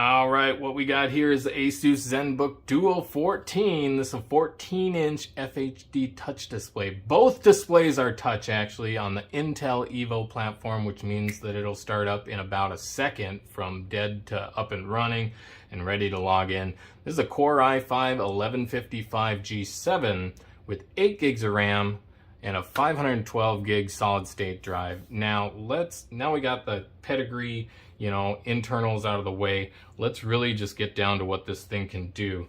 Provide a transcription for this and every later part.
All right, what we got here is the ASUS ZenBook Duo 14. This is a 14-inch FHD touch display. Both displays are touch, actually, on the Intel Evo platform, which means that it'll start up in about a second from dead to up and running and ready to log in. This is a Core i5-1155G7 with 8 gigs of RAM and a 512 gig solid state drive. Now we got the pedigree, internals out of the way. Let's really just get down to what this thing can do.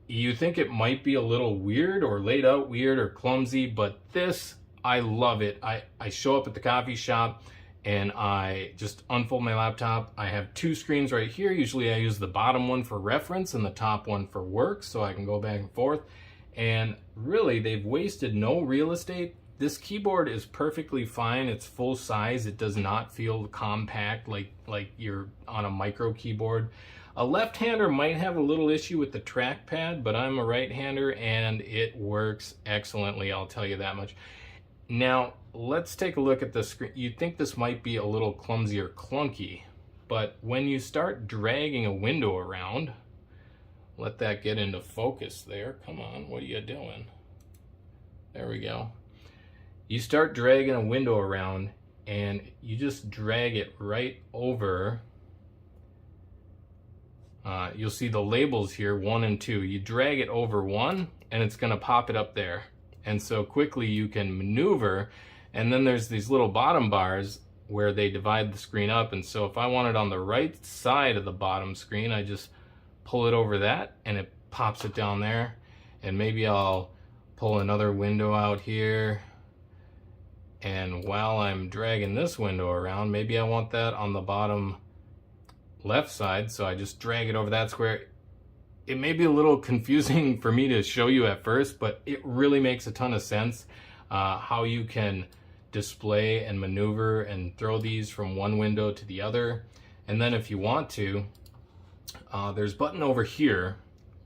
You think it might be a little weird or laid out weird or clumsy, but this, I love it. I show up at the coffee shop and I just unfold my laptop. I have two screens right here. Usually I use the bottom one for reference and the top one for work, so I can go back and forth. And really, they've wasted no real estate. This keyboard is perfectly fine. It's full size. It does not feel compact like you're on a micro keyboard. A left-hander might have a little issue with the trackpad, but I'm a right-hander and it works excellently, I'll tell you that much. Now, let's take a look at the screen. You'd think this might be a little clumsy or clunky, but when you start dragging a window around, let that get into focus there. Come on, what are you doing? There we go. You start dragging a window around and you just drag it right over. You'll see the labels here, 1 and 2. You drag it over 1 and it's gonna pop it up there. And so quickly you can maneuver, and then there's these little bottom bars where they divide the screen up. And so if I want it on the right side of the bottom screen, I just pull it over that and it pops it down there. And maybe I'll pull another window out here, and while I'm dragging this window around, maybe I want that on the bottom left side, so I just drag it over that square. It may be a little confusing for me to show you at first, but it really makes a ton of sense how you can display and maneuver and throw these from one window to the other. And then if you want to, there's a button over here.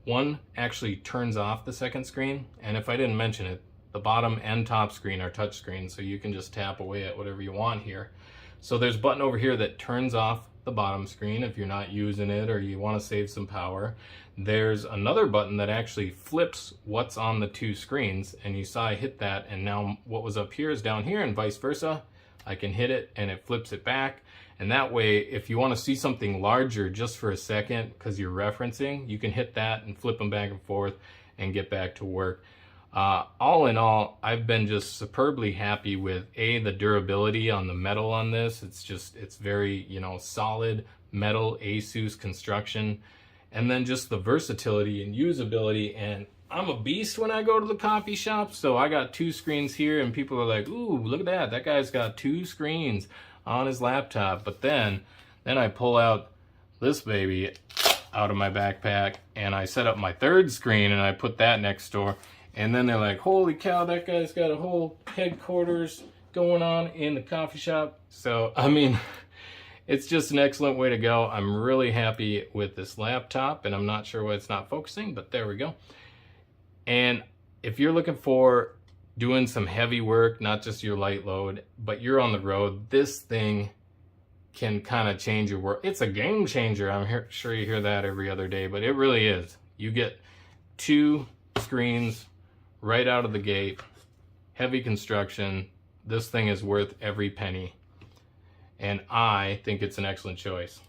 One actually turns off the second screen, and if I didn't mention it, the bottom and top screen are touch screens, so you can just tap away at whatever you want here. So there's a button over here that turns off the bottom screen if you're not using it or you want to save some power. There's another button that actually flips what's on the two screens, and you saw I hit that, and now what was up here is down here, and vice versa. I can hit it and it flips it back. And that way, if you want to see something larger just for a second because you're referencing, you can hit that and flip them back and forth and get back to work. All in all, I've been just superbly happy with the durability on the metal on this. It's very, solid metal ASUS construction. And then just the versatility and usability. And I'm a beast when I go to the coffee shop, so I got two screens here and people are like, ooh, look at that. That guy's got two screens on his laptop. But then I pull out this baby out of my backpack and I set up my third screen and I put that next door. And then they're like, holy cow, that guy's got a whole headquarters going on in the coffee shop. So, I mean, it's just an excellent way to go. I'm really happy with this laptop, and I'm not sure why it's not focusing, but there we go. And if you're looking for doing some heavy work, not just your light load, but you're on the road, this thing can kind of change your work. It's a game changer. I'm sure you hear that every other day, but it really is. You get two screens right out of the gate, heavy construction. This thing is worth every penny, and I think it's an excellent choice.